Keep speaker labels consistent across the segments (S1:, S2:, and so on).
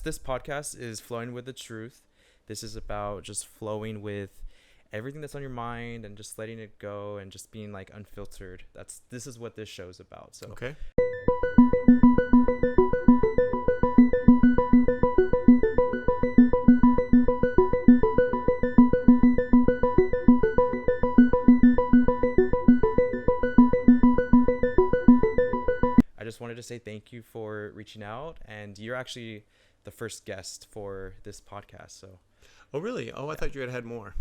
S1: this podcast is Flowing with the Truth. This is about just flowing with everything that's on your mind and just letting it go and just being like unfiltered. This is what this show's about. So
S2: Okay.
S1: I just wanted to say thank you for reaching out, and you're actually the first guest for this podcast. So
S2: Oh, really? Oh, I thought you had more.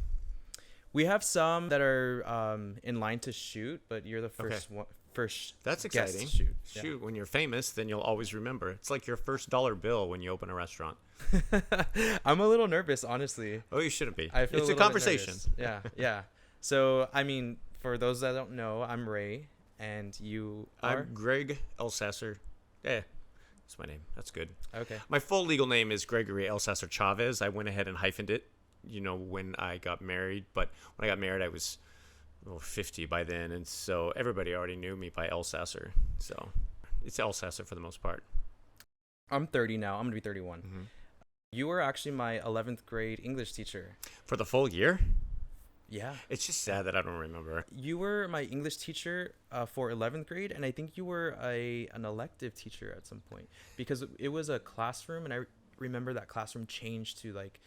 S1: we have some that are in line to shoot, but you're the
S2: Okay.
S1: first one, first
S2: That's
S1: guest
S2: exciting.
S1: to shoot. Yeah.
S2: Shoot, when you're famous, then you'll always remember. It's like your first dollar bill when you open a restaurant.
S1: I'm a little nervous, honestly.
S2: Oh, you shouldn't be.
S1: I feel
S2: It's
S1: a
S2: a
S1: little bit
S2: conversation.
S1: nervous. Yeah, yeah. So, I mean, for those that don't know, I'm Ray, and you are?
S2: I'm Greg Elsasser. That's my name. That's good.
S1: Okay.
S2: My full legal name is Gregory Elsasser Chavez. I went ahead and hyphened it, when I got married. But when I got married, I was 50 by then. And so everybody already knew me by Elsasser. So it's Elsasser for the most part.
S1: I'm 30 now. I'm going to be 31.
S2: Mm-hmm.
S1: You were actually my 11th grade English teacher.
S2: For the full year?
S1: Yeah.
S2: It's just sad that I don't remember.
S1: You were my English teacher for 11th grade, and I think you were an elective teacher at some point because it was a classroom, and I remember that classroom changed to like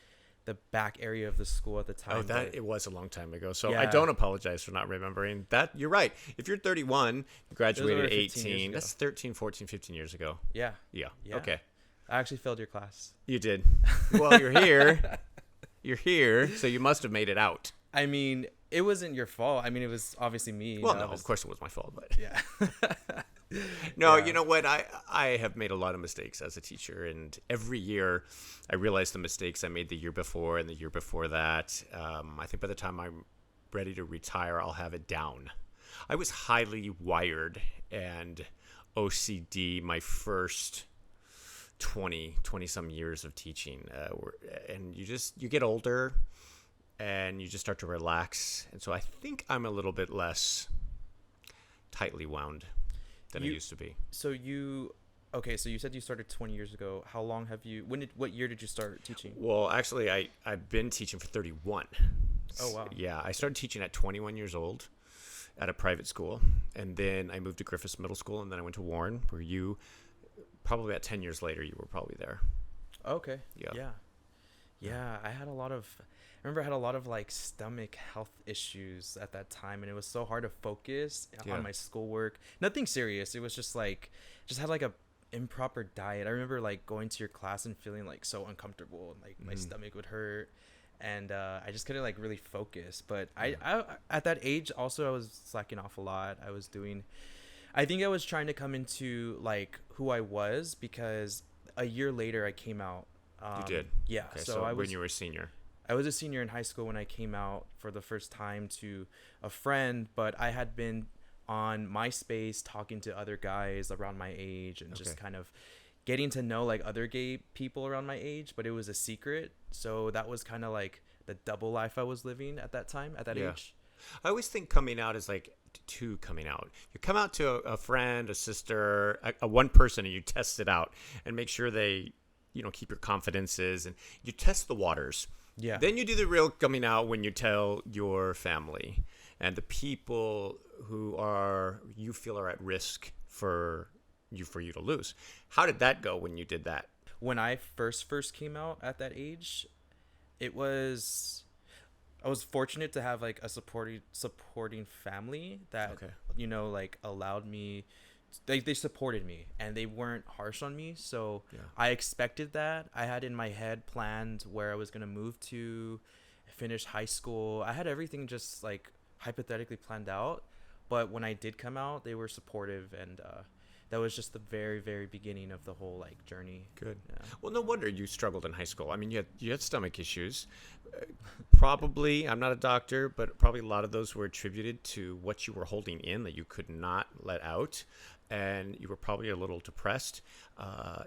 S1: the back area of the school at the time.
S2: Oh,
S1: but
S2: it was a long time ago. So
S1: Yeah.
S2: I don't apologize for not remembering that. You're right. If you're 31, you graduated
S1: over
S2: at
S1: 15 years
S2: 18.
S1: ago.
S2: That's 13, 14, 15 years ago.
S1: Yeah.
S2: Yeah.
S1: Yeah.
S2: Okay.
S1: I actually failed your class.
S2: You did. Well, you're here. You're here. So you must have made it out.
S1: I mean, it wasn't your fault. I mean, it was obviously me.
S2: Well,
S1: you know,
S2: no, of course it was my fault. But
S1: Yeah.
S2: no,
S1: Yeah.
S2: you know what? I have made a lot of mistakes as a teacher. And every year I realize the mistakes I made the year before and the year before that. I think by the time I'm ready to retire, I'll have it down. I was highly wired and OCD my first 20 some years of teaching. And you get older and you just start to relax. And so I think I'm a little bit less tightly wound than I used to be.
S1: So you said you started 20 years ago. How long have you, what year did you start teaching?
S2: Well, actually, I've been teaching for 31.
S1: Oh, wow.
S2: Yeah, I started teaching at 21 years old at a private school. And then I moved to Griffiths Middle School, and then I went to Warren, where you, probably about 10 years later, you were probably there.
S1: Okay.
S2: Yeah.
S1: Yeah. I remember I had a lot of like stomach health issues at that time, and it was so hard to focus on my schoolwork. Nothing serious. It was just had like a improper diet. I remember like going to your class and feeling like so uncomfortable, and like my stomach would hurt, and I just couldn't like really focus. But I at that age also I was slacking off a lot. I think I was trying to come into like who I was, because a year later I came out.
S2: You did?
S1: Yeah.
S2: Okay, so
S1: I
S2: when you were a senior.
S1: I was a senior in high school when I came out for the first time to a friend, but I had been on MySpace talking to other guys around my age and just kind of getting to know like other gay people around my age, but it was a secret. So that was kind of like the double life I was living at that time, at that age.
S2: I always think coming out is like two coming out. You come out to a friend, a sister, a one person, and you test it out and make sure they, keep your confidences, and you test the waters.
S1: Yeah.
S2: Then you do the real coming out when you tell your family and the people who you feel are at risk for you to lose. How did that go when you did that?
S1: When I first came out at that age, I was fortunate to have like a supporting family that like allowed me. They supported me, and they weren't harsh on me. So I expected that. I had in my head planned where I was going to move to, finish high school. I had everything just like hypothetically planned out. But when I did come out, they were supportive, and that was just the very, very beginning of the whole like journey.
S2: Good.
S1: Yeah.
S2: Well, no wonder you struggled in high school. I mean, you had stomach issues. Probably, I'm not a doctor, but probably a lot of those were attributed to what you were holding in that you could not let out. And you were probably a little depressed.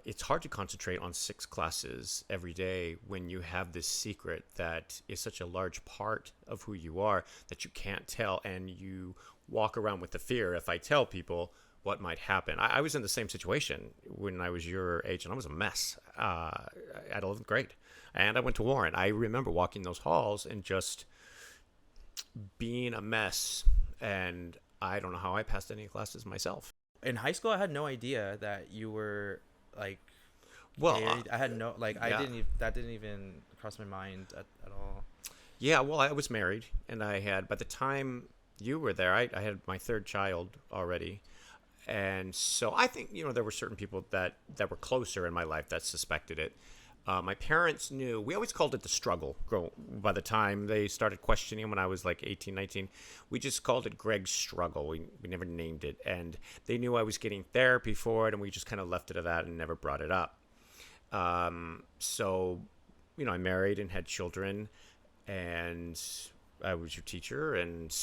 S2: It's hard to concentrate on 6 classes every day when you have this secret that is such a large part of who you are that you can't tell. And you walk around with the fear. If I tell people, what might happen. I was in the same situation when I was your age, and I was a mess at 11th grade. And I went to Warren. I remember walking those halls and just being a mess. And I don't know how I passed any classes myself.
S1: In high school, I had no idea that you were like.
S2: Well,
S1: I had no like.
S2: yeah.
S1: I didn't. That didn't even cross my mind at all.
S2: Yeah, well, I was married, and I had, by the time you were there, I had my third child already. And so I think, there were certain people that were closer in my life that suspected it. My parents knew. We always called it the struggle. By the time they started questioning when I was like 18, 19, we just called it Greg's struggle. We never named it. And they knew I was getting therapy for it, and we just kind of left it at that and never brought it up. So, I married and had children, and I was your teacher, and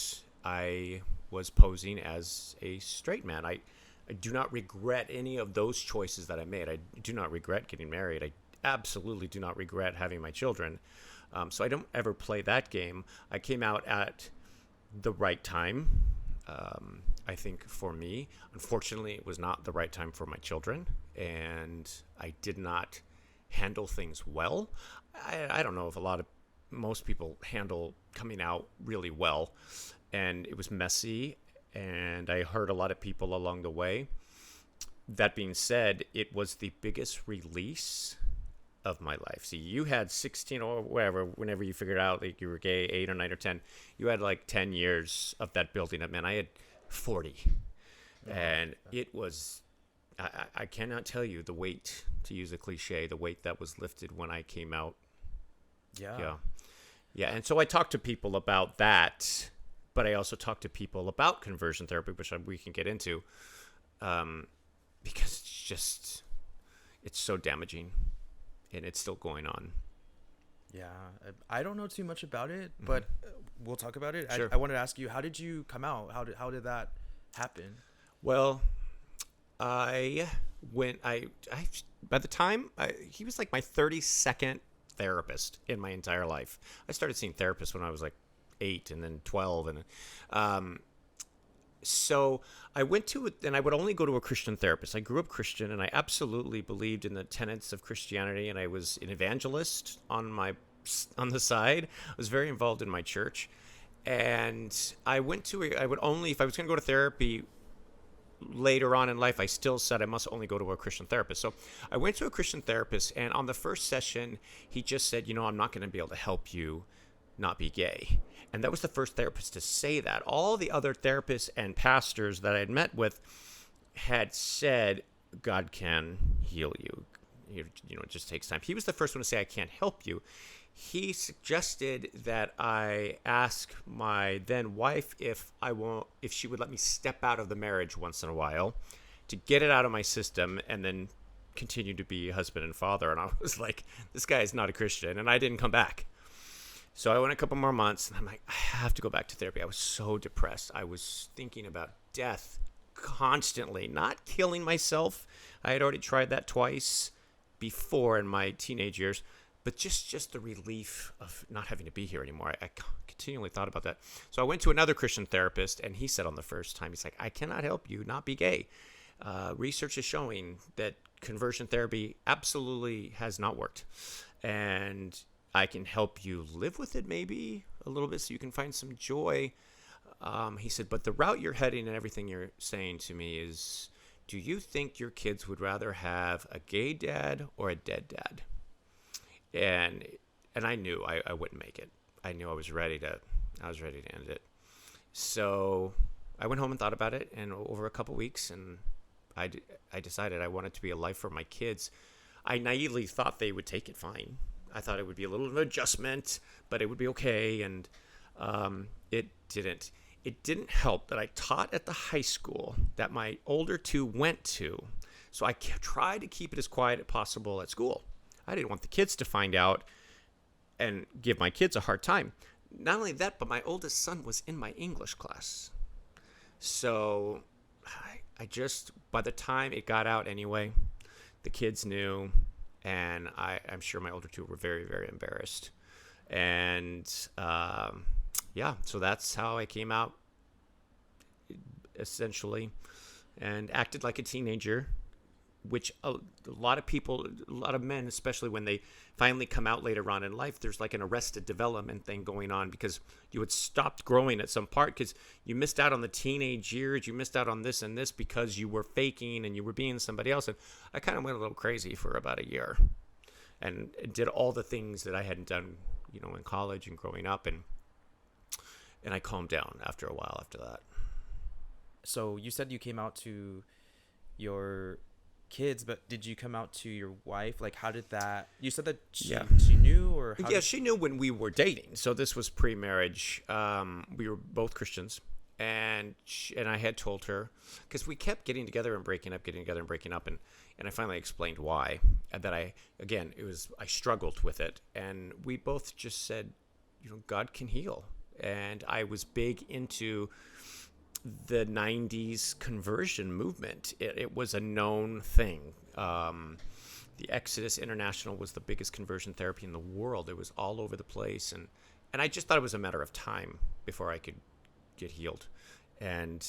S2: I was posing as a straight man. I do not regret any of those choices that I made. I do not regret getting married. I absolutely do not regret having my children. So I don't ever play that game. I came out at the right time. I think for me, unfortunately, it was not the right time for my children, and I did not handle things well. I don't know if most people handle coming out really well, and it was messy, and I hurt a lot of people along the way. That being said, it was the biggest release of my life. See, you had 16 or whatever, whenever you figured out that you were gay, 8 or 9 or 10, you had like 10 years of that building up. Man, I had 40. And it was, I cannot tell you the weight, to use a cliche, the weight that was lifted when I came out. Yeah. And so I talked to people about that, but I also talked to people about conversion therapy, which we can get into, because it's so damaging, and it's still going on.
S1: Yeah, I don't know too much about it, but we'll talk about it.
S2: Sure.
S1: I wanted to ask you, how did you come out? How did that happen?
S2: Well, by the time he was like my 32nd therapist in my entire life. I started seeing therapists when I was like 8 and then 12, and so I went to it, and I would only go to a Christian therapist. I grew up Christian, and I absolutely believed in the tenets of Christianity, and I was an evangelist on the side. I was very involved in my church, and I would only, if I was going to go to therapy later on in life, I still said I must only go to a Christian therapist. So I went to a Christian therapist, and on the first session, he just said, I'm not going to be able to help you not be gay. And that was the first therapist to say that. All the other therapists and pastors that I had met with had said, God can heal you. It just takes time. He was the first one to say, I can't help you. He suggested that I ask my then wife if she would let me step out of the marriage once in a while to get it out of my system and then continue to be husband and father. And I was like, this guy is not a Christian. And I didn't come back. So I went a couple more months, and I'm like, I have to go back to therapy. I was so depressed. I was thinking about death constantly, not killing myself. I had already tried that twice before in my teenage years, but just the relief of not having to be here anymore. I continually thought about that. So I went to another Christian therapist, and he said on the first time, he's like, I cannot help you not be gay. Research is showing that conversion therapy absolutely has not worked. And I can help you live with it maybe a little bit so you can find some joy. He said, but the route you're heading and everything you're saying to me is, do you think your kids would rather have a gay dad or a dead dad? And I knew I wouldn't make it. I knew I was ready to end it. So I went home and thought about it, and over a couple weeks, and I decided I wanted to be a life for my kids. I naively thought they would take it fine. I thought it would be a little of an adjustment, but it would be okay, and it didn't. It didn't help that I taught at the high school that my older two went to, so I tried to keep it as quiet as possible at school. I didn't want the kids to find out and give my kids a hard time. Not only that, but my oldest son was in my English class. So I just, by the time it got out anyway, the kids knew, and I'm sure my older two were very, very embarrassed. And so that's how I came out, essentially. and acted like a teenager, which a lot of people, a lot of men, especially when they finally come out later on in life, there's like an arrested development thing going on because you had stopped growing at some part because you missed out on the teenage years, you missed out on this and this because you were faking and you were being somebody else. And I kind of went a little crazy for about a year and did all the things that I hadn't done, in college and growing up, and I calmed down after a while after that.
S1: So you said you came out to your kids, but did you come out to your wife? Like, how did that, you said that she knew, or
S2: she knew when we were dating, so this was pre-marriage. We were both Christians, and I had told her, because we kept getting together and breaking up, and I finally explained why, and that I struggled with it, and we both just said, God can heal. And I was big into the 90s conversion movement. It was a known thing. The Exodus International was the biggest conversion therapy in the world. It was all over the place. And I just thought it was a matter of time before I could get healed. And,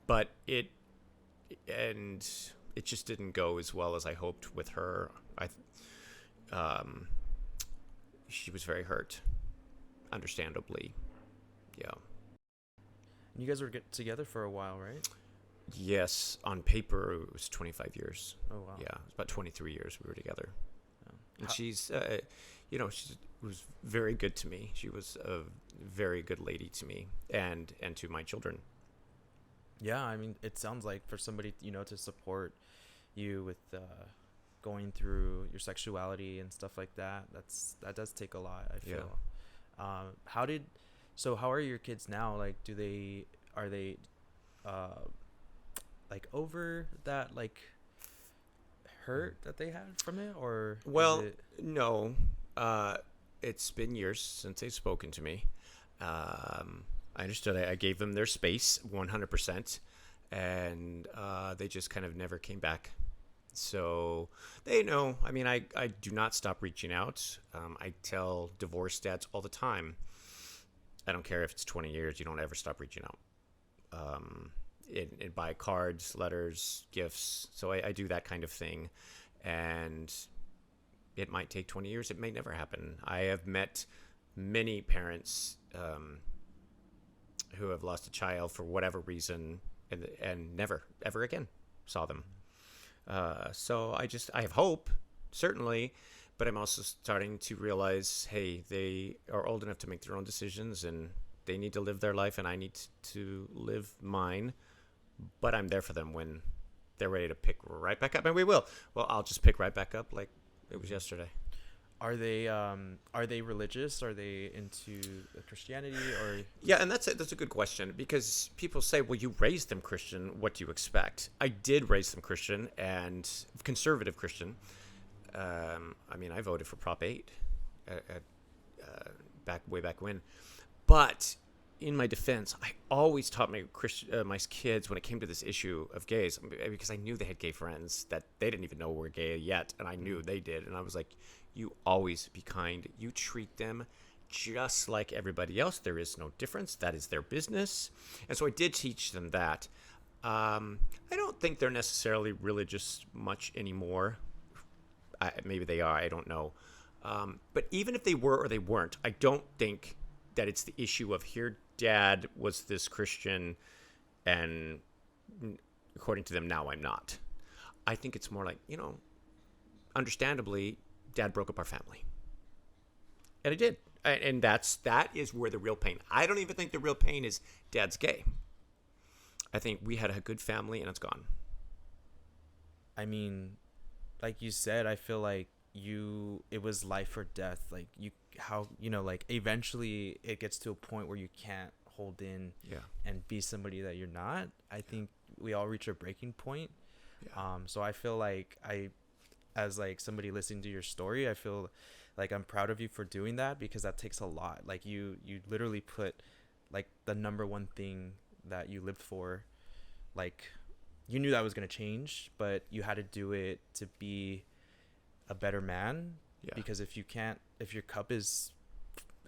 S2: but it just didn't go as well as I hoped with her. She was very hurt, understandably. Yeah.
S1: You guys were together for a while, right?
S2: Yes, on paper it was 25 years.
S1: Oh wow.
S2: Yeah, it's about 23 years we were together. Yeah. And she's, she was very good to me. She was a very good lady to me and to my children.
S1: Yeah, I mean, it sounds like for somebody, to support you with going through your sexuality and stuff like that, that does take a lot, I feel. Yeah. How are your kids now? Like, are they like over that, like, hurt that they had from it, or?
S2: Well, no, it's been years since they've spoken to me. I understood. I gave them their space 100%, and they just kind of never came back. So they know. I mean, I do not stop reaching out. I tell divorced dads all the time, I don't care if it's 20 years, you don't ever stop reaching out. And buy cards, letters, gifts. So I do that kind of thing. And it might take 20 years. It may never happen. I have met many parents who have lost a child for whatever reason and never, ever again saw them. So I have hope, certainly, but I'm also starting to realize, hey, they are old enough to make their own decisions, and they need to live their life, and I need to live mine. But I'm there for them when they're ready to pick right back up, and we will. Well, I'll just pick right back up like it was yesterday.
S1: Are they religious? Are they into Christianity, or?
S2: Yeah, and that's a good question, because people say, well, you raised them Christian. What do you expect? I did raise them Christian and conservative Christian. I mean, I voted for Prop 8 way back when. But in my defense, I always taught my kids when it came to this issue of gays, because I knew they had gay friends that they didn't even know were gay yet, and I knew they did. And I was like, you always be kind. You treat them just like everybody else. There is no difference. That is their business. And so I did teach them that. I don't think they're necessarily religious much anymore. Maybe they are. I don't know. But even if they were or they weren't, I don't think that it's the issue of, here, Dad was this Christian, and according to them, now I'm not. I think it's more like, understandably, Dad broke up our family. And it did. And that is where the real pain. I don't even think the real pain is Dad's gay. I think we had a good family, and it's gone.
S1: I mean, like you said, I feel like it was life or death. Like like eventually it gets to a point where you can't hold in and be somebody that you're not. I think we all reach a breaking point. Yeah. So I feel like as like somebody listening to your story, I feel like I'm proud of you for doing that, because that takes a lot. Like you literally put like the number one thing that you lived for, like you knew that was going to change, but you had to do it to be a better man. Yeah. Because if your cup is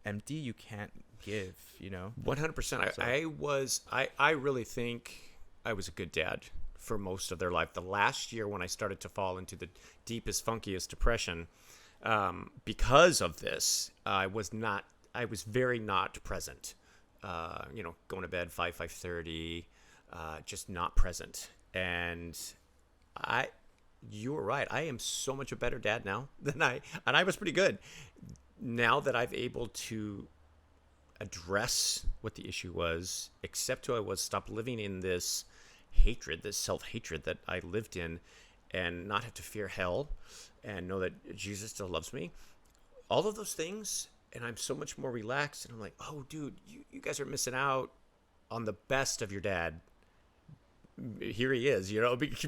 S1: empty, you can't give,
S2: 100%. I really think I was a good dad for most of their life. The last year when I started to fall into the deepest, funkiest depression, because of this, I was very not present. Going to bed 5:30, just not present. And you were right. I am so much a better dad now and I was pretty good. Now that I've able to address what the issue was, accept who I was, stop living in this hatred, this self-hatred that I lived in, and not have to fear hell, and know that Jesus still loves me. All of those things, and I'm so much more relaxed, and I'm like, oh, dude, you guys are missing out on the best of your dad. Here he is,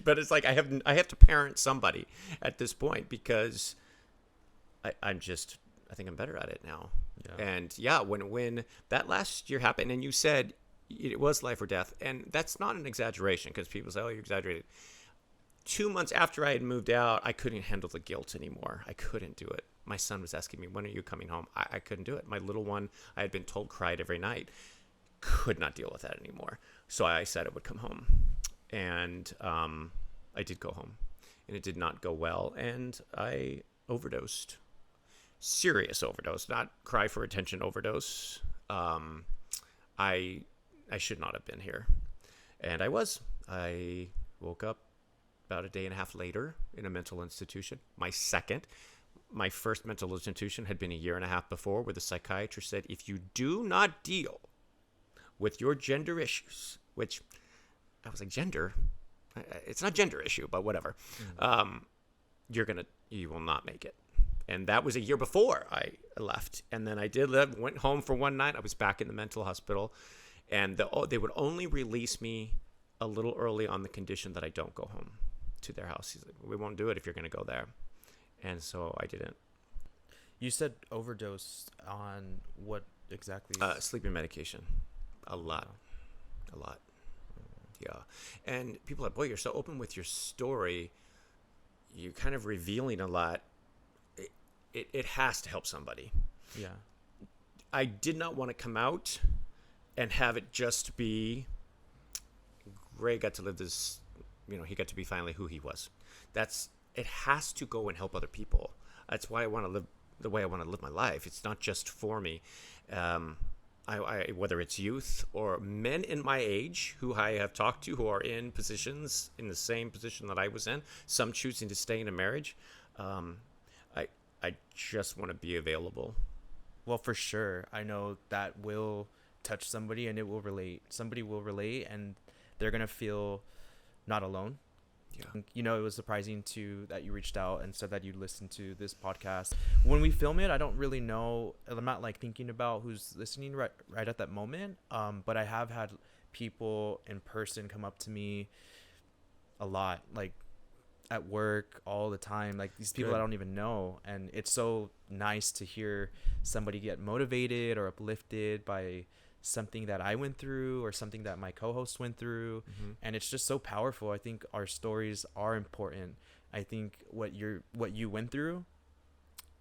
S2: but it's like I have to parent somebody at this point, because I think I'm better at it now. Yeah. And yeah, when that last year happened, and you said it was life or death, and that's not an exaggeration, because people say, oh, you're exaggerating. 2 months after I had moved out, I couldn't handle the guilt anymore. I couldn't do it. My son was asking me, when are you coming home? I couldn't do it. My little one, I had been told, cried every night. Could not deal with that anymore. So I said I would come home. And I did go home. And it did not go well. And I overdosed. Serious overdose, not cry for attention overdose. I should not have been here. And I was. I woke up about a day and a half later in a mental institution. My first mental institution had been a year and a half before, where the psychiatrist said, if you do not deal with your gender issues, which I was like, gender? It's not gender issue, but whatever. Mm-hmm. You will not make it. And that was a year before I left. And then I went home for one night. I was back in the mental hospital, and they would only release me a little early on the condition that I don't go home to their house. He's like, we won't do it if you're going to go there. And so I didn't.
S1: You said overdose on what exactly?
S2: Sleeping medication. A lot. Yeah. And people are like, boy, you're so open with your story. You're kind of revealing a lot. It has to help somebody.
S1: Yeah.
S2: I did not want to come out and have it just be Greg got to live this, he got to be finally who he was. It has to go and help other people. That's why I want to live the way I want to live my life. It's not just for me. Whether it's youth or men in my age who I have talked to who are in positions, in the same position that I was in, some choosing to stay in a marriage, I just want to be available.
S1: Well, for sure. I know that will touch somebody, and it will relate. Somebody will relate, and they're going to feel not alone. Yeah. It was surprising that you reached out and said that you listened to this podcast. When we film it, I don't really know. I'm not thinking about who's listening right at that moment. But I have had people in person come up to me a lot, at work all the time, these people I don't even know. And it's so nice to hear somebody get motivated or uplifted by something that I went through or something that my co-host went through. Mm-hmm. And it's just so powerful. I think our stories are important. I think what you went through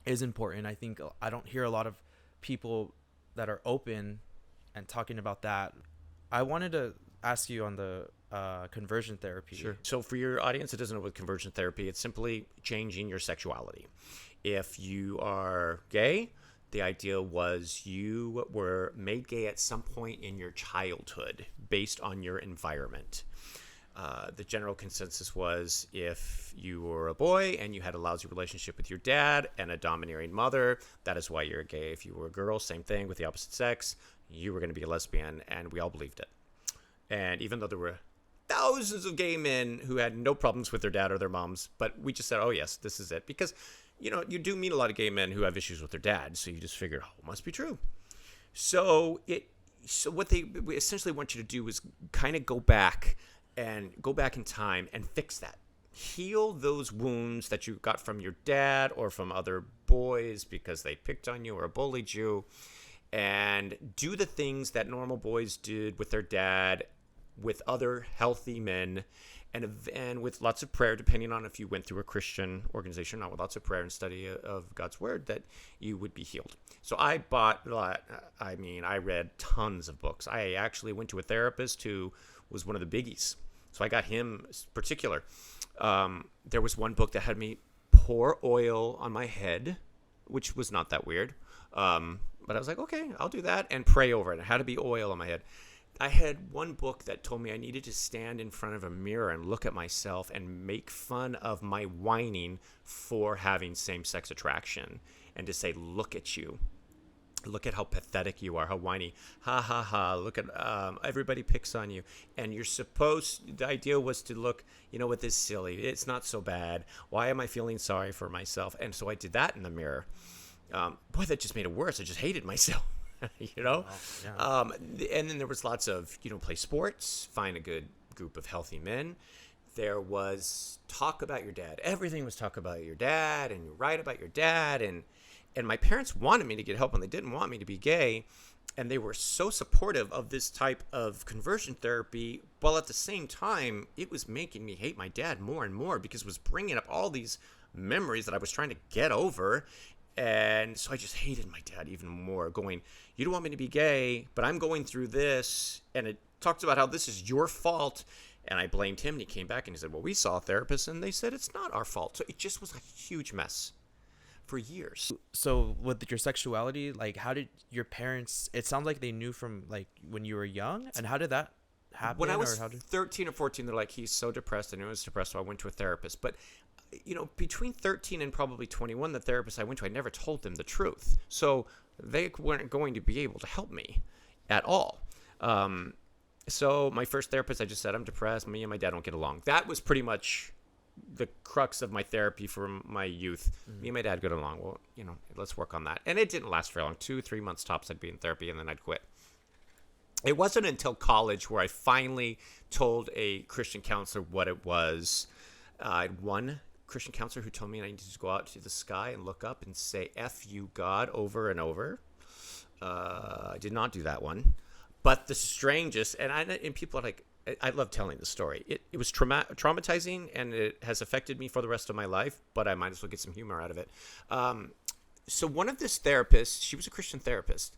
S1: is important. I think I don't hear a lot of people that are open and talking about that. I wanted to ask you on the conversion therapy.
S2: Sure. So for your audience that doesn't know what conversion therapy, it's simply changing your sexuality. If you are gay, the idea was you were made gay at some point in your childhood based on your environment. The general consensus was if you were a boy and you had a lousy relationship with your dad and a domineering mother, that is why you're gay. If you were a girl, same thing with the opposite sex, you were going to be a lesbian, and we all believed it. And even though there were thousands of gay men who had no problems with their dad or their moms, but we just said, oh, yes, this is it. Because, you do meet a lot of gay men who have issues with their dad, so you just figured, oh, it must be true. So what they essentially want you to do is kind of go back in time and fix that. Heal those wounds that you got from your dad or from other boys because they picked on you or bullied you, and do the things that normal boys did with their dad, with other healthy men, and with lots of prayer, depending on if you went through a Christian organization, not with lots of prayer and study of God's word, that you would be healed. So I read tons of books. I actually went to a therapist who was one of the biggies So I got him particular. There was one book that had me pour oil on my head, which was not that weird. But I was like, okay, I'll do that, and pray over it. How to be oil on my head. I had one book that told me I needed to stand in front of a mirror and look at myself and make fun of my whining for having same-sex attraction, and to say, look at you. Look at how pathetic you are, how whiny. Ha, ha, ha. Look at, everybody picks on you. And the idea was to look, you know what, this is silly. It's not so bad. Why am I feeling sorry for myself? And so I did that in the mirror. Boy, that just made it worse. I just hated myself, you know? Wow, yeah. And then there was lots of, play sports, find a good group of healthy men. There was talk about your dad. Everything was talk about your dad, and you write about your dad, and my parents wanted me to get help, and they didn't want me to be gay, and they were so supportive of this type of conversion therapy, while at the same time, it was making me hate my dad more and more, because it was bringing up all these memories that I was trying to get over, and so I just hated my dad even more, going, you don't want me to be gay, but I'm going through this, and it talks about how this is your fault, and I blamed him, and he came back, and he said, well, we saw a therapist, and they said it's not our fault, so it just was a huge mess. For years.
S1: So with your sexuality, like, how did your parents, it sounds like they knew from like when you were young, and how did that happen?
S2: When I was 13 or 14, they're like, he's so depressed. I knew he was depressed, so I went to a therapist. But between 13 and probably 21, the therapist I went to, I never told them the truth, so they weren't going to be able to help me at all. So my first therapist, I just said, I'm depressed, me and my dad don't get along. That was pretty much the crux of my therapy from my youth. Me and my dad got along. Well, let's work on that. And it didn't last very long. 2-3 months tops, I'd be in therapy, and then I'd quit. It wasn't until college where I finally told a Christian counselor what it was. I had one Christian counselor who told me I needed to go out to the sky and look up and say, F you, God, over and over. I did not do that one. But the strangest, and people are like, I love telling the story. It was traumatizing, and it has affected me for the rest of my life, but I might as well get some humor out of it. So one of this therapists, she was a Christian therapist.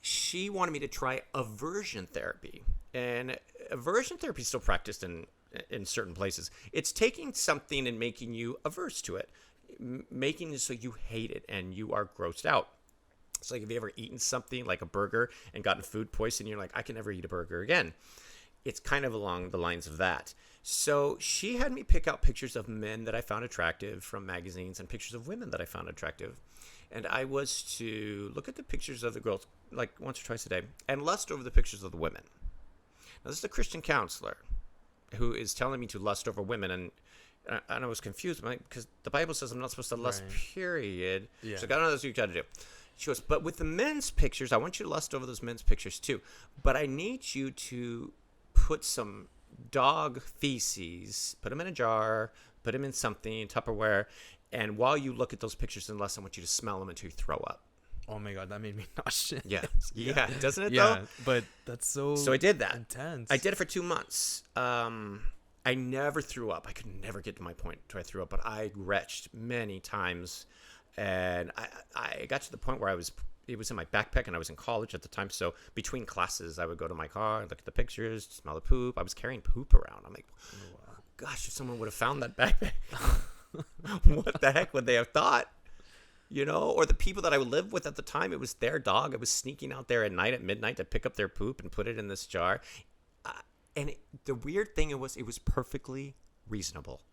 S2: She wanted me to try aversion therapy. And aversion therapy is still practiced in certain places. It's taking something and making you averse to it, making it so you hate it and you are grossed out. It's like, have you ever eaten something like a burger and gotten food poisoning? You're like, I can never eat a burger again. It's kind of along the lines of that. So she had me pick out pictures of men that I found attractive from magazines and pictures of women that I found attractive. And I was to look at the pictures of the girls like once or twice a day and lust over the pictures of the women. Now, this is a Christian counselor who is telling me to lust over women. And I was confused because the Bible says I'm not supposed to lust, period. Yeah. So I got what you got to do. She goes, but with the men's pictures, I want you to lust over those men's pictures too. But I need you to put some dog feces, put them in a jar, put them in something, Tupperware, and while you look at those pictures and lust, I want you to smell them until you throw up.
S1: Oh my God, that made me nauseous.
S2: Yeah. Yeah, doesn't it
S1: yeah,
S2: though?
S1: But that's so
S2: I did that.
S1: Intense.
S2: I did it for 2 months. I never threw up. I could never get to my point to I threw up, but I retched many times. And I got to the point where it was in my backpack, and I was in college at the time. So between classes, I would go to my car, look at the pictures, smell the poop. I was carrying poop around. I'm like, oh, gosh, if someone would have found that backpack, what the heck would they have thought? Or the people that I would live with at the time, it was their dog. I was sneaking out there at night at midnight to pick up their poop and put it in this jar. The weird thing it was perfectly reasonable.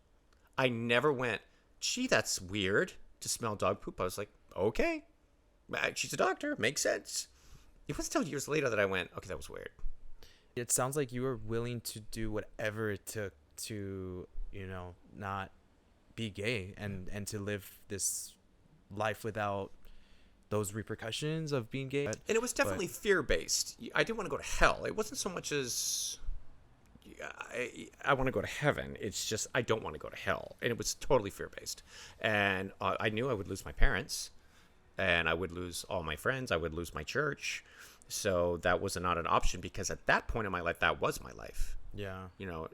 S2: I never went, gee, that's weird to smell dog poop. I was like, okay, she's a doctor, makes sense. It wasn't until years later that I went, okay, that was weird.
S1: It sounds like you were willing to do whatever it took to, not be gay and to live this life without those repercussions of being gay.
S2: And it was definitely fear-based. I didn't want to go to hell. It wasn't so much as I want to go to heaven. It's just I don't want to go to hell. And it was totally fear-based. And I knew I would lose my parents, and I would lose all my friends. I would lose my church. So that was not an option, because at that point in my life, that was my life.
S1: Yeah.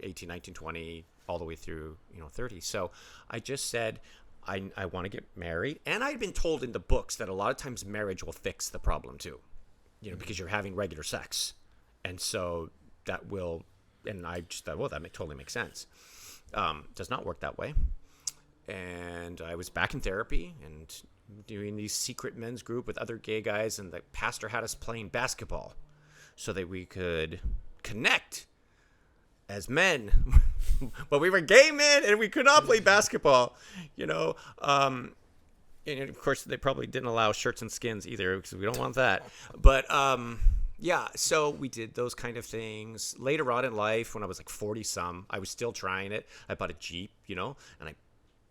S2: 18, 19, 20, all the way through, 30. So I just said, I want to get married. And I'd been told in the books that a lot of times marriage will fix the problem too, because you're having regular sex. And so that will And I just thought, well, that totally makes sense. Does not work that way. And I was back in therapy and doing these secret men's group with other gay guys, and the pastor had us playing basketball so that we could connect as men. But we were gay men and we could not play basketball, you know. And of course, they probably didn't allow shirts and skins either, because we don't want that. But yeah, so we did those kind of things. Later on in life, when I was like 40-some, I was still trying it. I bought a Jeep, you know, and I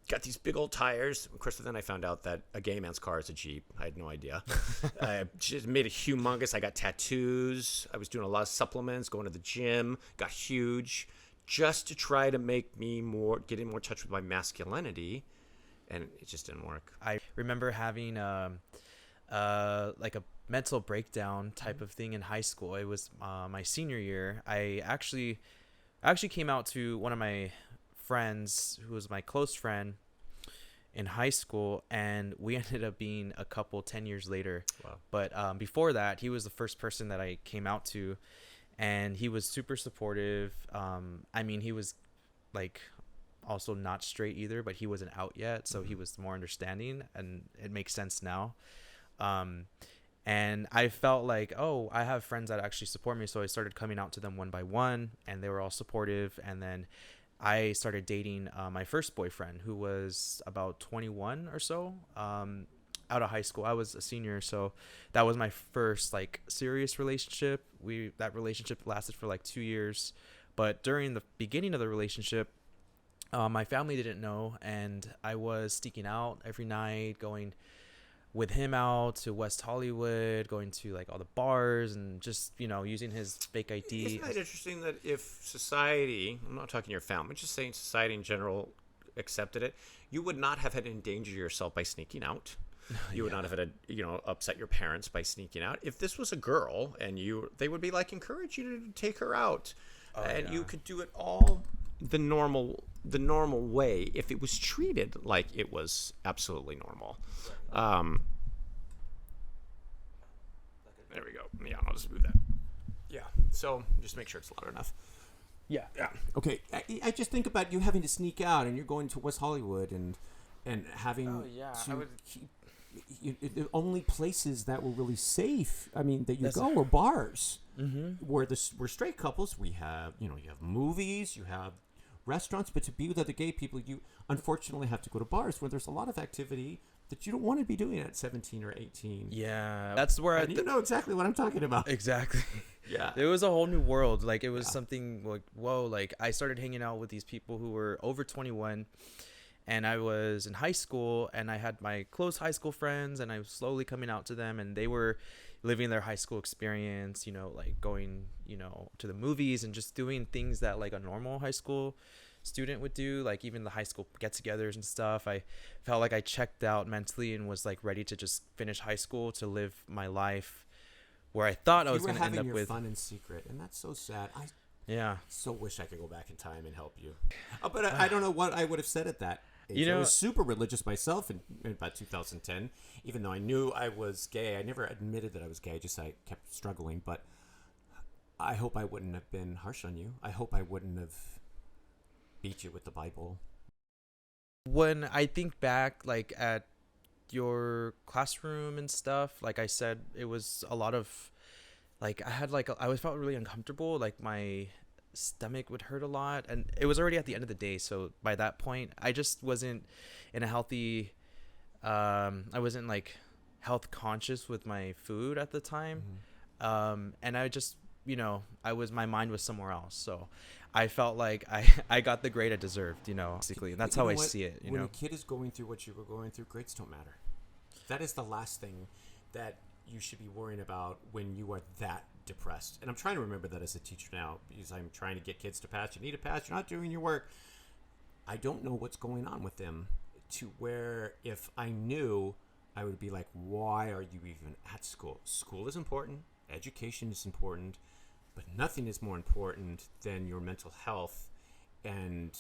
S2: got these big old tires. Of course, then I found out that a gay man's car is a Jeep. I had no idea. I just made it humongous. I got tattoos. I was doing a lot of supplements, going to the gym, got huge, just to try to make me get in more touch with my masculinity. And it just didn't work.
S1: I remember having like a mental breakdown type of thing in high school. It was my senior year. I actually came out to one of my friends who was my close friend in high school, and we ended up being a couple 10 years later.
S2: Wow.
S1: But before that, he was the first person that I came out to, and he was super supportive. I mean, he was like also not straight either, but he wasn't out yet, so he was more understanding, and it makes sense now. And I felt like, oh, I have friends that actually support me, so I started coming out to them one by one, and they were all supportive. And then I started dating my first boyfriend, who was about 21 or so, out of high school. I was a senior, so that was my first like serious relationship. That relationship lasted for like 2 years, but during the beginning of the relationship, my family didn't know, and I was sneaking out every night, going with him out to West Hollywood, going to like all the bars, and just, you know, using his fake ID.
S2: Isn't that interesting that if society, I'm not talking your family, just saying society in general accepted it, you would not have had to endanger yourself by sneaking out. You would not have had to, you know, upset your parents by sneaking out. If this was a girl and they would be like, encourage you to take her out. You could do it all the normal way if it was treated like it was absolutely normal. There we go. Yeah, I'll just move that. Yeah. So just make sure it's loud enough.
S1: Yeah.
S3: Okay. I just think about you having to sneak out, and you're going to West Hollywood and having to keep the only places that were really safe. I mean, that you go are bars. Mm-hmm. Where straight couples, you have movies, you have restaurants, but to be with other gay people, you unfortunately have to go to bars where there's a lot of activity that you don't want to be doing at 17 or 18.
S1: Yeah, that's where
S3: you know exactly what I'm talking about.
S1: Exactly.
S3: Yeah.
S1: It was a whole new world. Like, it was something like, whoa, like I started hanging out with these people who were over 21, and I was in high school, and I had my close high school friends, and I was slowly coming out to them, and they were living their high school experience, you know, like going, you know, to the movies and just doing things that like a normal high school student would do, like even the high school get-togethers and stuff. I felt like I checked out mentally and was like ready to just finish high school to live my life where I thought I was going to end up with
S3: fun in secret, and that's so sad. I so wish I could go back in time and help you. But I don't know what I would have said at that age. You know, I was super religious myself in about 2010, even though I knew I was gay. I never admitted that I was gay. I kept struggling. But I hope I wouldn't have been harsh on you. I hope I wouldn't have beat you with the Bible.
S1: When I think back, like at your classroom and stuff, like I said, it was a lot of like I always felt really uncomfortable. Like my stomach would hurt a lot, and it was already at the end of the day. So by that point, I just wasn't in a healthy. I wasn't like health conscious with my food at the time, and I just, you know, my mind was somewhere else. So I felt like I got the grade I deserved, you know, basically. And that's how I see it, you know.
S3: When a kid is going through what you were going through, grades don't matter. That is the last thing that you should be worrying about when you are that depressed. And I'm trying to remember that as a teacher now, because I'm trying to get kids to pass. You need a pass. You're not doing your work. I don't know what's going on with them, to where if I knew, I would be like, why are you even at school? School is important. Education is important. But nothing is more important than your mental health and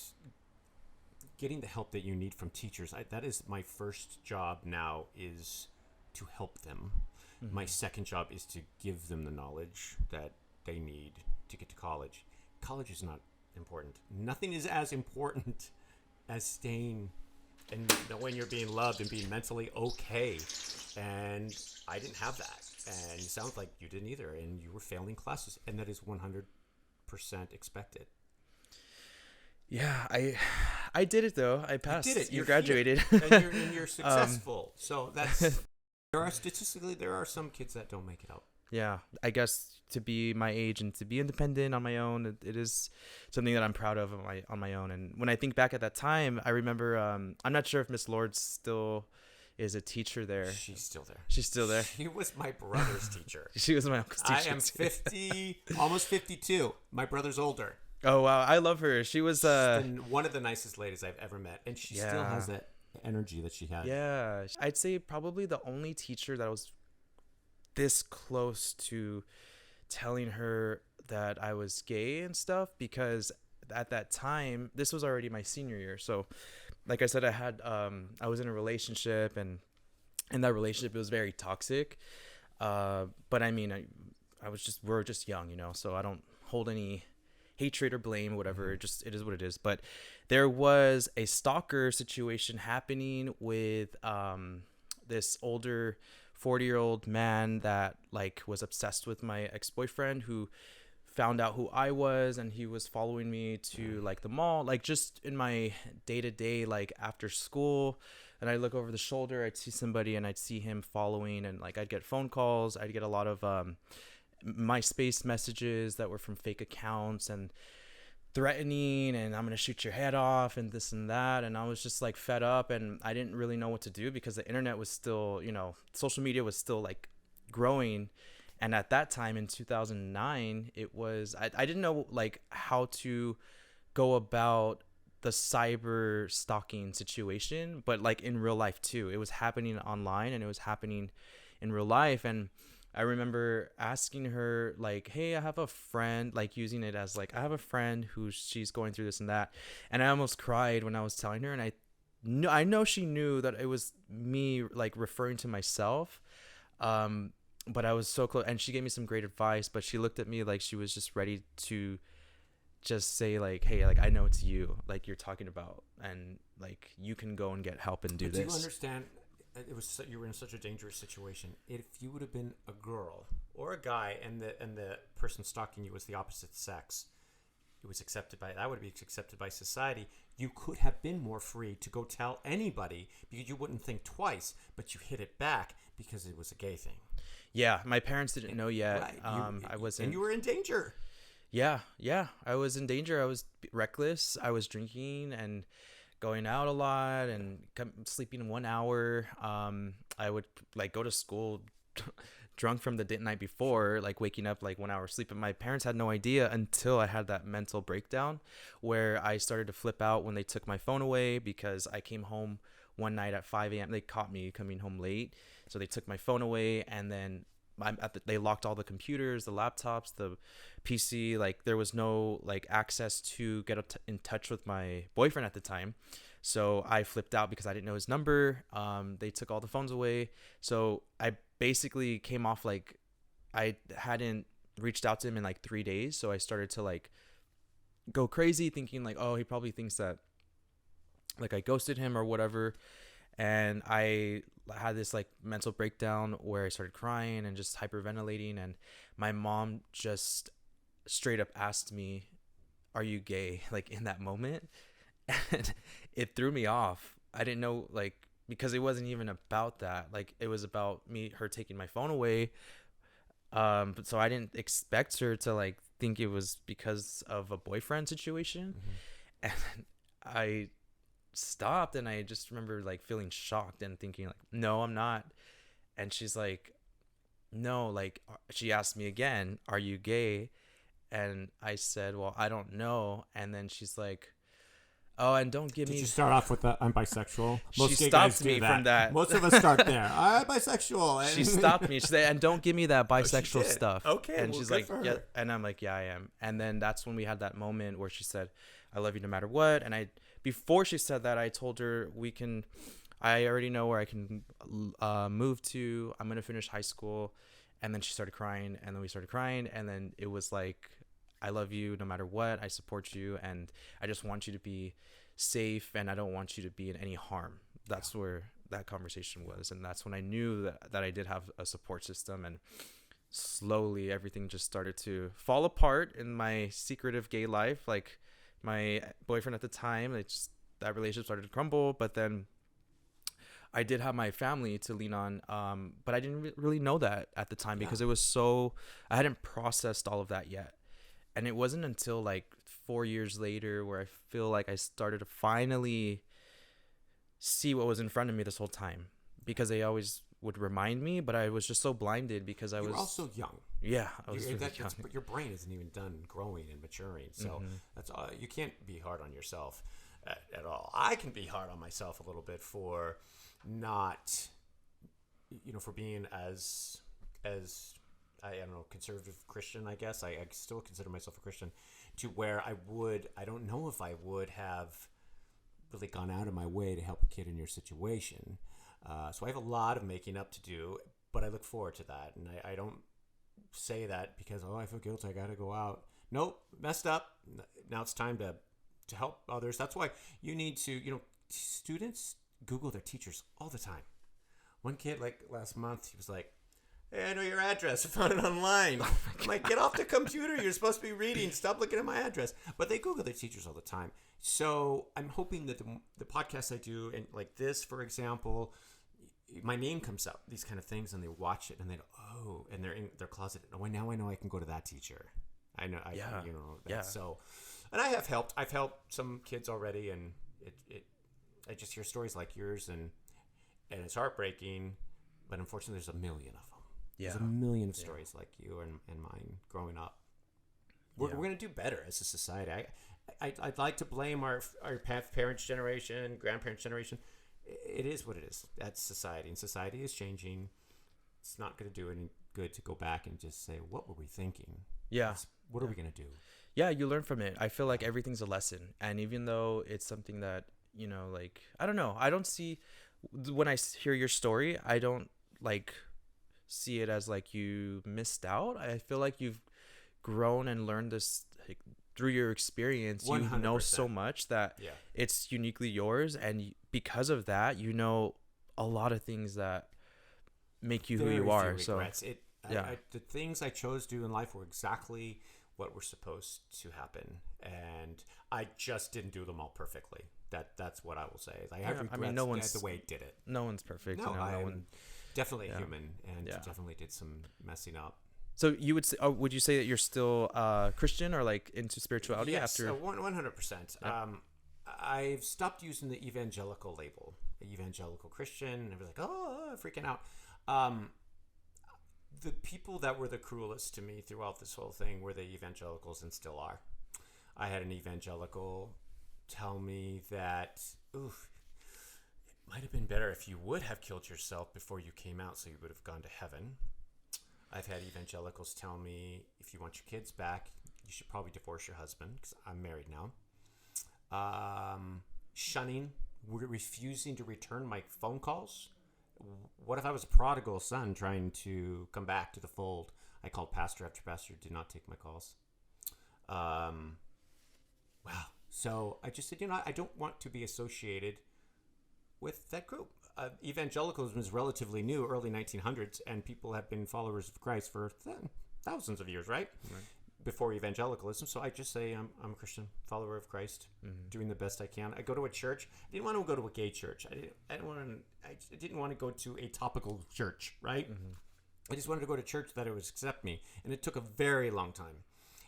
S3: getting the help that you need from teachers. That is my first job now, is to help them. Mm-hmm. My second job is to give them the knowledge that they need to get to college. college is not important. Nothing is as important as staying and knowing you're being loved and being mentally okay. And I didn't have that. And it sounds like you didn't either. And you were failing classes. And that is 100% expected.
S1: Yeah, I did it though. I passed.
S3: You did it.
S1: You
S3: You're
S1: graduated.
S3: Here. And you're successful. So that's there are some kids that don't make it out.
S1: Yeah, I guess to be my age and to be independent on my own, it is something that I'm proud of on my own. And when I think back at that time, I remember I'm not sure if Miss Lord still is a teacher there.
S3: She's still there.
S1: She's still there.
S3: She was my brother's teacher.
S1: She was my uncle's teacher.
S3: I am 50, almost 52. My brother's older.
S1: Oh wow, I love her. She was
S3: She's been one of the nicest ladies I've ever met, and she still has that energy that she had.
S1: Yeah, I'd say probably the only teacher that was this close to telling her that I was gay and stuff, because at that time, this was already my senior year. So like I said, I was in a relationship, and in that relationship it was very toxic. But I mean, we're just young, so I don't hold any hatred or blame, whatever. It is what it is. But there was a stalker situation happening with this older 40-year-old man that like was obsessed with my ex-boyfriend, who found out who I was, and he was following me to like the mall, like just in my day-to-day, like after school. And I look over the shoulder, I'd see somebody and I'd see him following, and like I'd get phone calls, I'd get a lot of MySpace messages that were from fake accounts and threatening, and I'm gonna shoot your head off and this and that. And I was just like fed up, and I didn't really know what to do, because the internet was still, social media was still like growing. And at that time in 2009, it was I didn't know like how to go about the cyber stalking situation, but like in real life too. It was happening online and it was happening in real life. And I remember asking her like, hey, I have a friend, like using it as like, I have a friend who she's going through this and that. And I almost cried when I was telling her. And I know she knew that it was me like referring to myself. But I was so close, and she gave me some great advice, but she looked at me like she was just ready to just say like, hey, like I know it's you, like you're talking about, and like you can go and get help and do this.
S3: Do you understand? You were in such a dangerous situation. If you would have been a girl or a guy, and the person stalking you was the opposite sex, that would be accepted by society. You could have been more free to go tell anybody, because you wouldn't think twice, but you hit it back because it was a gay thing.
S1: Yeah, my parents didn't know yet.
S3: Right.
S1: I wasn't.
S3: And you were in danger.
S1: Yeah, I was in danger. I was reckless. I was drinking and going out a lot and sleeping 1 hour. I would like go to school drunk from the night before, like waking up like 1 hour sleep. And my parents had no idea until I had that mental breakdown where I started to flip out when they took my phone away, because I came home one night at 5 a.m. They caught me coming home late. So they took my phone away, and then they locked all the computers, the laptops, the PC. Like there was no like access to get in touch with my boyfriend at the time. So I flipped out because I didn't know his number. They took all the phones away. So I basically came off like I hadn't reached out to him in like 3 days. So I started to like go crazy, thinking like, oh, he probably thinks that like I ghosted him or whatever. And I had this like mental breakdown where I started crying and just hyperventilating. And my mom just straight up asked me, are you gay? Like in that moment. And it threw me off. I didn't know, like, because it wasn't even about that. Like it was about her taking my phone away. But so I didn't expect her to like think it was because of a boyfriend situation. Mm-hmm. And I stopped, and I just remember like feeling shocked and thinking like, no, I'm not. And she's like, no, like she asked me again, are you gay? And I said, well, I don't know. And then she's like, oh, and don't give me.
S3: Did you start off with I'm bisexual?
S1: Most she stopped me from that.
S3: Most of us start there. I'm bisexual.
S1: She stopped me. She said, and don't give me that bisexual stuff.
S3: Okay.
S1: And
S3: well,
S1: she's like, yeah. And I'm like, yeah, I am. And then that's when we had that moment where she said, I love you no matter what. And before she said that, I told her I already know where I can move to. I'm going to finish high school. And then she started crying, and then we started crying. And then it was like, I love you no matter what. I support you, and I just want you to be safe, and I don't want you to be in any harm. That's where that conversation was, and that's when I knew that I did have a support system. And slowly everything just started to fall apart in my secretive gay life. Like my boyfriend at the time, that relationship started to crumble. But then I did have my family to lean on, but I didn't really know that at the time because I hadn't processed all of that yet. And it wasn't until like 4 years later where I feel like I started to finally see what was in front of me this whole time, because they always would remind me, but I was just so blinded because I was
S3: also young.
S1: Yeah, I was really young.
S3: But your brain isn't even done growing and maturing, so that's all. You can't be hard on yourself at all. I can be hard on myself a little bit for not, for being as I don't know, conservative Christian, I guess. I still consider myself a Christian, to where I don't know if I would have really gone out of my way to help a kid in your situation. So I have a lot of making up to do, but I look forward to that. And I don't say that because, I feel guilty, I got to go out. Nope, messed up. Now it's time to help others. That's why you need to, students Google their teachers all the time. One kid, like last month, he was like, "Hey, I know your address. I found it online." I'm like, "Get off the computer. You're supposed to be reading. Stop looking at my address." But they Google their teachers all the time. So I'm hoping that the podcasts I do, and like this, for example, my name comes up, these kind of things, and they watch it and they go, "Oh," and they're in their closet. "Oh, now I know I can go to that teacher." I know. So, and I've helped some kids already, and I just hear stories like yours, and it's heartbreaking, but unfortunately there's a million of them. There's a million of stories like you and mine growing up. We're going to do better as a society. I'd like to blame our parents' generation, grandparents' generation. It is what it is. That's society, and society is changing. It's not going to do any good to go back and just say, "What were we thinking?"
S1: Yeah.
S3: What are we going to do?
S1: Yeah, you learn from it. I feel like everything's a lesson. And even though it's something that, like, I don't know, I don't see, when I hear your story, I don't like see it as like you missed out. I feel like you've grown and learned this, like, through your experience. 100%. You know so much that it's uniquely yours, and because of that, a lot of things that make you who you are. So
S3: the things I chose to do in life were exactly what were supposed to happen, and I just didn't do them all perfectly. That's what I will say. I have regrets.
S1: No one's
S3: the way I did it.
S1: No one's perfect.
S3: No, I'm definitely human, and definitely did some messing up.
S1: So you would say, would you say that you're still Christian or like into spirituality?
S3: Yes,
S1: after
S3: 100%. I've stopped using the evangelical label, evangelical Christian. I was like, freaking out. The people that were the cruelest to me throughout this whole thing were the evangelicals, and still are. I had an evangelical tell me that, it might have been better if you would have killed yourself before you came out, so you would have gone to heaven. I've had evangelicals tell me, if you want your kids back, you should probably divorce your husband, because I'm married now. Shunning, refusing to return my phone calls. What if I was a prodigal son trying to come back to the fold? I called pastor after pastor, did not take my calls. Wow. So I just said, I don't want to be associated with that group. Evangelicalism is relatively new, early 1900s, and people have been followers of Christ for thousands of years, right? Before evangelicalism. So I just say I'm a Christian, follower of Christ, doing the best I can. I go to a church. I didn't want to go to a gay church. I didn't want to go to a topical church, right? I just wanted to go to church that it would accept me, and it took a very long time.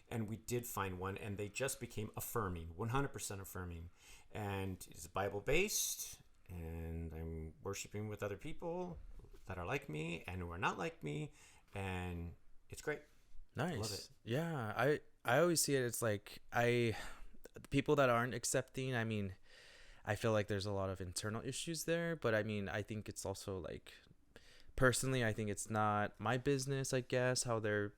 S3: And we did find one, and they just became affirming, 100% affirming, and it's Bible-based. And I'm worshiping with other people that are like me and who are not like me, and it's great.
S1: Nice.
S3: I love it.
S1: Yeah, I always see it. It's like people that aren't accepting. I mean, I feel like there's a lot of internal issues there, but I mean, I think it's also like, personally, I think it's not my business, I guess, how they're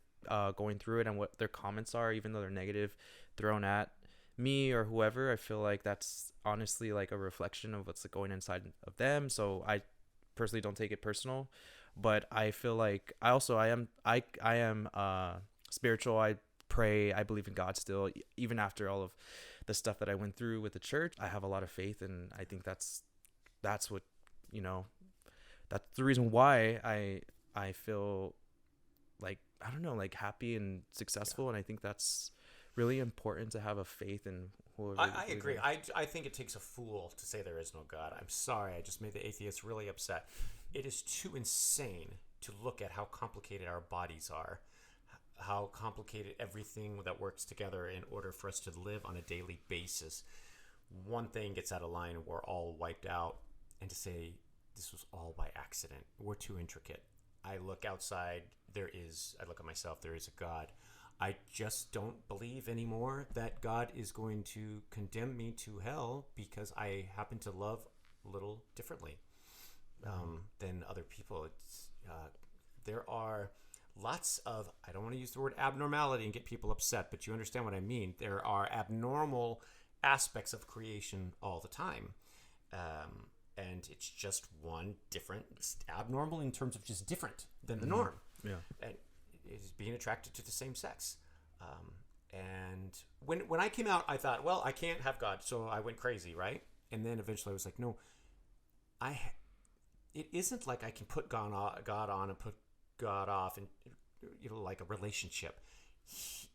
S1: going through it and what their comments are, even though they're negative, thrown at me or whoever. I feel like that's honestly like a reflection of what's going inside of them. So I personally don't take it personal, but I feel like I am spiritual. I pray. I believe in God still, even after all of the stuff that I went through with the church. I have a lot of faith, and I think that's what, you know, that's the reason why I feel like, I don't know, like happy and successful. And I think that's really important to have a faith in whoever.
S3: I agree. I think it takes a fool to say there is no God. I'm sorry. I just made the atheists really upset. It is too insane to look at how complicated our bodies are, how complicated everything that works together in order for us to live on a daily basis. One thing gets out of line, we're all wiped out. And to say this was all by accident, we're too intricate. I look outside, I look at myself, there is a God. I just don't believe anymore that God is going to condemn me to hell because I happen to love a little differently than other people. There are lots of, I don't want to use the word abnormality and get people upset, but you understand what I mean. There are abnormal aspects of creation all the time. And it's just one different, it's abnormal in terms of just different than the norm.
S1: Yeah.
S3: And it is being attracted to the same sex. And when I came out, I thought, well, I can't have God. So I went crazy, right? And then eventually I was like, no, it isn't like I can put God on and put God off, and, you know, like a relationship.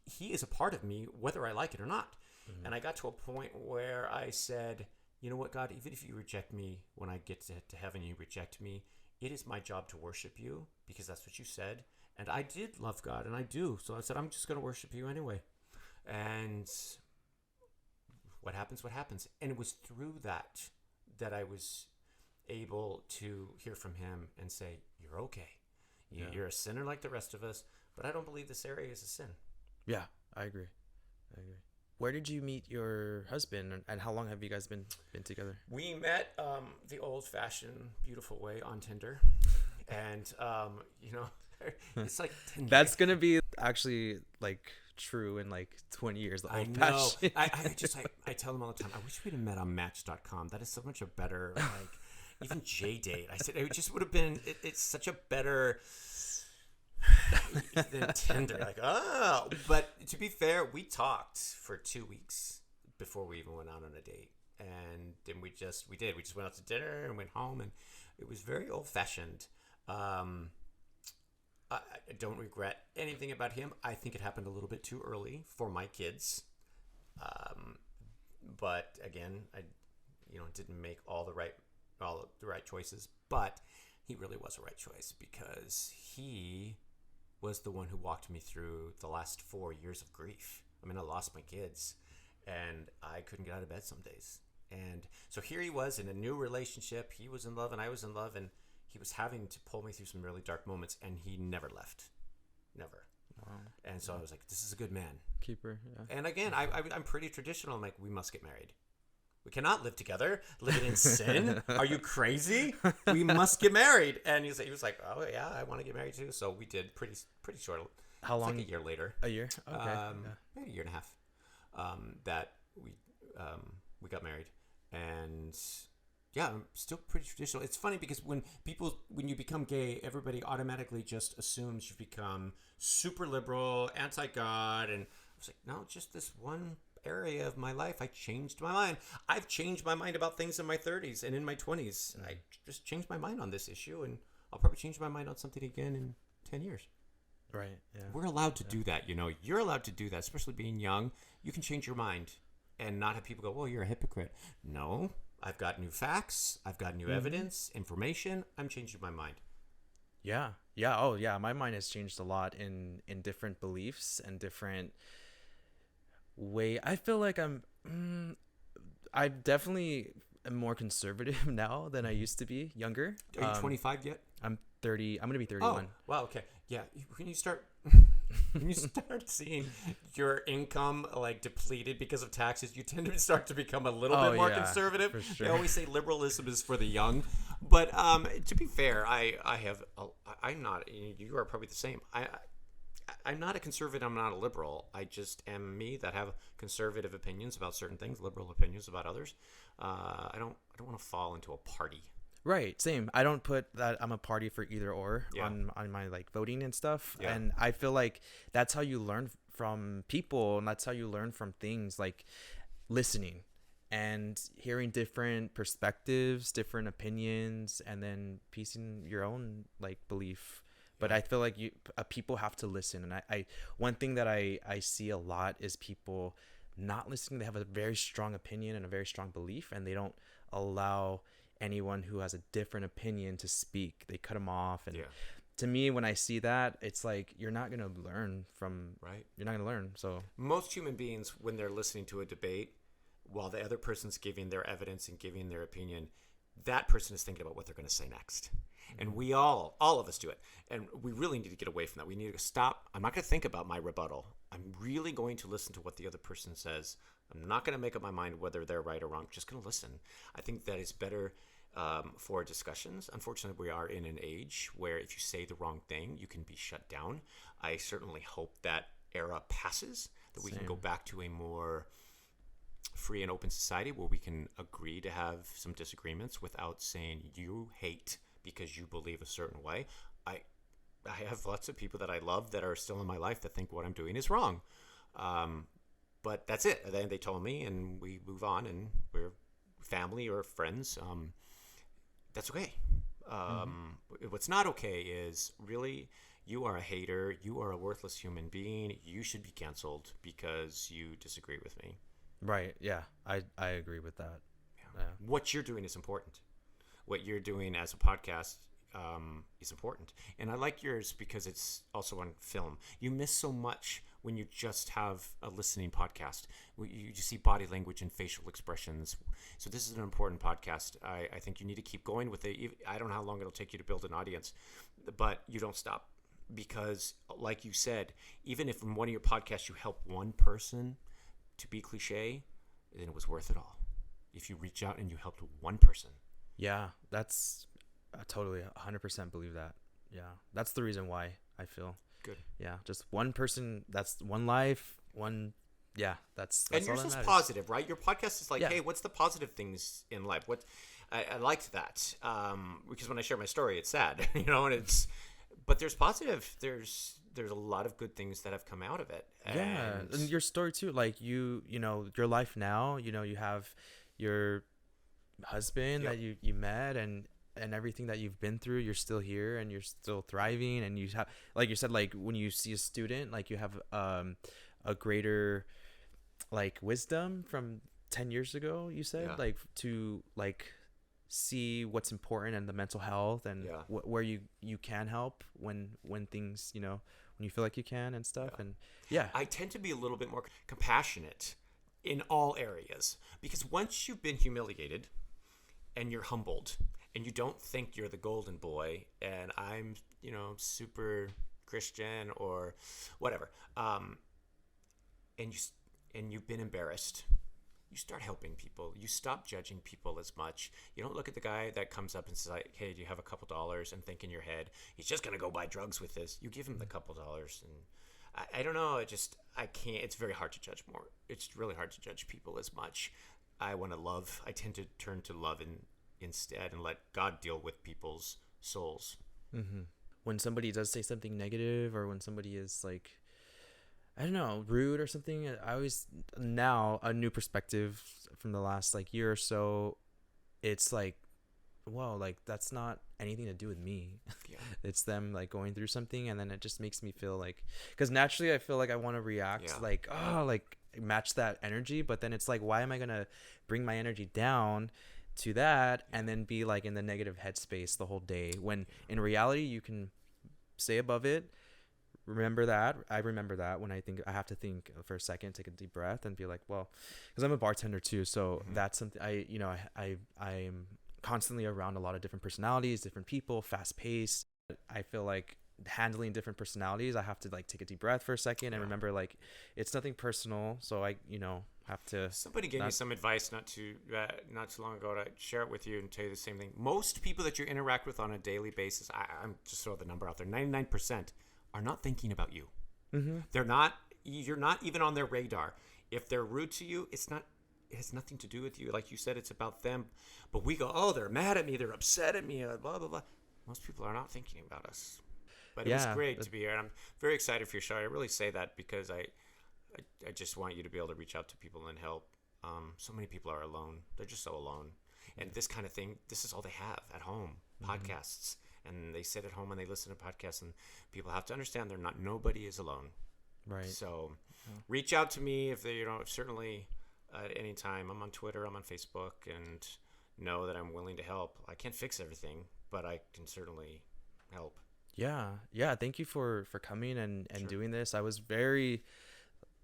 S3: He is a part of me, whether I like it or not. Mm-hmm. And I got to a point where I said, you know what, God, even if you reject me, when I get to heaven, you reject me, it is my job to worship you because that's what you said. And I did love God, and I do. So I said, I'm just going to worship you anyway. And what happens, what happens. And it was through that I was able to hear from him and say, you're okay. You're a sinner like the rest of us, but I don't believe this area is a sin.
S1: Yeah, I agree. Where did you meet your husband, and how long have you guys been together?
S3: We met the old-fashioned, beautiful way on Tinder. And, you know, it's like 10 years.
S1: That's going to be actually, like, true in, like, 20 years. The old-fashioned.
S3: I tell them all the time, I wish we'd have met on Match.com. That is so much a better, like, even J-Date. I said it just would have been, it's such a better than Tinder. Like, oh. But to be fair, we talked for 2 weeks before we even went out on a date. And then we just went out to dinner and went home, and it was very old-fashioned. I don't regret anything about him. I think it happened a little bit too early for my kids. But again, I didn't make all the right choices, but he really was a right choice because he was the one who walked me through the last 4 years of grief. I mean, I lost my kids and I couldn't get out of bed some days. And so here he was in a new relationship. He was in love and I was in love, and he was having to pull me through some really dark moments, and he never left. Never. Wow. And so I was like, this is a good man.
S1: Keeper, yeah.
S3: And again, I'm pretty traditional. I'm like, we must get married. We cannot live together, living in sin. Are you crazy? We must get married. And he was like, oh yeah, I want to get married too. So we did pretty short.
S1: How long?
S3: Like a year later.
S1: A year? Okay.
S3: Maybe a year and a half. That we got married, and yeah, I'm still pretty traditional. It's funny because when you become gay, everybody automatically just assumes you become super liberal, anti-God, and I was like, no, just this one area of my life, I changed my mind. I've changed my mind about things in my 30s and in my 20s. I just changed my mind on this issue, and I'll probably change my mind on something again in 10 years.
S1: Right, yeah.
S3: We're allowed to do that, You're allowed to do that, especially being young. You can change your mind and not have people go, well, you're a hypocrite. No, I've got new facts. I've got new evidence, information. I'm changing my mind.
S1: Yeah. Yeah. Oh, yeah. My mind has changed a lot in different beliefs and different way. I feel like I definitely am more conservative now than I used to be younger.
S3: Are you 25 yet?
S1: I'm 30. I'm going to be 31.
S3: Oh, wow. Okay. Yeah. When you start seeing your income like depleted because of taxes, you tend to start to become a little bit more conservative.
S1: For sure.
S3: They always say liberalism is for the young, but to be fair, I'm not. You are probably the same. I'm not a conservative. I'm not a liberal. I just am me that have conservative opinions about certain things, liberal opinions about others. I don't want to fall into a party.
S1: Right, same. I don't put that I'm a party for either or on my like voting and stuff. Yeah. And I feel like that's how you learn from people, and that's how you learn from things, like listening and hearing different perspectives, different opinions, and then piecing your own like belief. But I feel like people have to listen, and I one thing that I see a lot is people not listening. They have a very strong opinion and a very strong belief, and they don't allow anyone who has a different opinion to speak. They cut them off, and to me, when I see that, it's like you're not gonna learn from You're not gonna learn. So
S2: most human beings, when they're listening to a debate, while the other person's giving their evidence and giving their opinion, that person is thinking about what they're going to say next. And we all of us do it. And we really need to get away from that. We need to stop. I'm not going to think about my rebuttal. I'm really going to listen to what the other person says. I'm not going to make up my mind whether they're right or wrong. I'm just going to listen. I think that is better for discussions. Unfortunately, we are in an age where if you say the wrong thing, you can be shut down. I certainly hope that era passes, that we can go back to a more free and open society where we can agree to have some disagreements without saying you hate because you believe a certain way. I have lots of people that I love that are still in my life that think what I'm doing is wrong. But that's it. Then they told me, and we move on, and we're family or friends. That's okay. What's not okay is really you are a hater. You are a worthless human being. You should be canceled because you disagree with me.
S1: Right. Yeah. I agree with that.
S2: Yeah. What you're doing is important. What you're doing as a podcast is important. And I like yours because it's also on film. You miss so much when you just have a listening podcast. You just see body language and facial expressions. So this is an important podcast. I think you need to keep going with it. I don't know how long it'll take you to build an audience, but you don't stop. Because like you said, even if in one of your podcasts you help one person, to be cliche, then it was worth it all. If you reach out and you helped one person.
S1: Yeah, that's totally 100% believe that. Yeah, that's the reason why I feel
S2: good.
S1: Yeah, just one person. That's one life. One. Yeah, that's
S2: and yours is positive, right? Your podcast is like, hey, what's the positive things in life? What I liked that because when I share my story, it's sad, and it's. But there's positive. There's a lot of good things that have come out of it.
S1: And your story too, like you know your life now, you have your husband that you met and everything that you've been through. You're still here and you're still thriving, and you have, like you said, like when you see a student, like you have a greater like wisdom from 10 years ago, you said, like to like see what's important and the mental health and where you can help when things, when you feel like you can and stuff. And
S2: I tend to be a little bit more compassionate in all areas, because once you've been humiliated and you're humbled and you don't think you're the golden boy and I'm super Christian or whatever, and you've been embarrassed, you start helping people. You stop judging people as much. You don't look at the guy that comes up and says, like, hey, do you have a couple dollars, and think in your head, he's just going to go buy drugs with this. You give him the couple dollars. And I don't know. I can't. It's very hard to judge more. It's really hard to judge people as much. I want to love. I tend to turn to love instead and let God deal with people's souls.
S1: Mm-hmm. When somebody does say something negative, or when somebody is like, I don't know, rude or something, I always, now a new perspective from the last like year or so, it's like, whoa, like that's not anything to do with me. It's them like going through something, and then it just makes me feel like, because naturally I feel like I want to react like, oh, like match that energy, but then it's like, why am I gonna bring my energy down to that and then be like in the negative headspace the whole day, when in reality you can stay above it. Remember that. I remember that when I have to think for a second, take a deep breath and be like, well, because I'm a bartender too, so that's something I'm constantly around a lot of different personalities, different people, fast paced. I feel like handling different personalities, I have to like take a deep breath for a second and remember like it's nothing personal. So I have to.
S2: Somebody gave me some advice not too long ago to share it with you and tell you the same thing. Most people that you interact with on a daily basis, I'm just throw the number out there, 99% are not thinking about you. They're not. You're not even on their radar. If they're rude to you, it has nothing to do with you. Like you said, it's about them. But we go, oh, they're mad at me, they're upset at me, blah blah blah. Most people are not thinking about us. But it was great to be here, and I'm very excited for your show. I really say that because I just want you to be able to reach out to people and help. So many people are alone. They're just so alone. And this kind of thing, this is all they have at home, podcasts. And they sit at home and they listen to podcasts, and people have to understand nobody is alone.
S1: Right.
S2: So reach out to me if they, certainly at any time. I'm on Twitter, I'm on Facebook, and know that I'm willing to help. I can't fix everything, but I can certainly help.
S1: Yeah. Thank you for coming and doing this. I was very,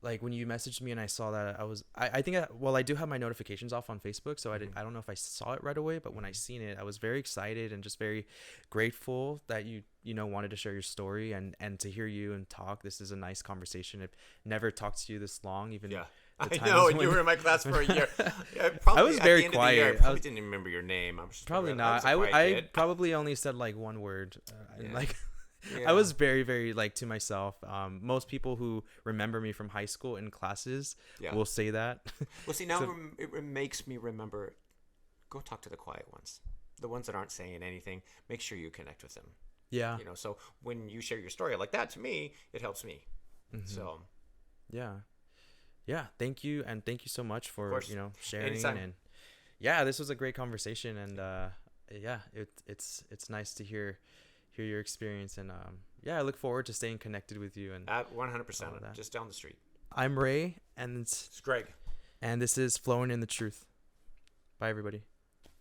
S1: like, when you messaged me and I saw that, I think I do have my notifications off on Facebook, so I don't know if I saw it right away, but when I seen it, I was very excited and just very grateful that you wanted to share your story and to hear you and talk. This is a nice conversation. I've never talked to you this long, even.
S2: Yeah. I know, and you were in my class for a year.
S1: I was very quiet.
S2: I probably didn't even remember your name.
S1: Probably not. I probably only said like one word, and like. Yeah. I was very, very to myself. Most people who remember me from high school in classes will say that.
S2: Well, see, now it makes me remember, go talk to the quiet ones. The ones that aren't saying anything, make sure you connect with them.
S1: Yeah.
S2: So when you share your story like that, to me, it helps me. Mm-hmm. So.
S1: Yeah. Thank you. And thank you so much for, sharing.
S2: Anytime.
S1: And this was a great conversation. And it's nice to hear your experience, and I look forward to staying connected with you. And
S2: at 100%, just down the street.
S1: I'm Ray, and it's
S2: Greg,
S1: and this is Flowin in the Truth. Bye, everybody.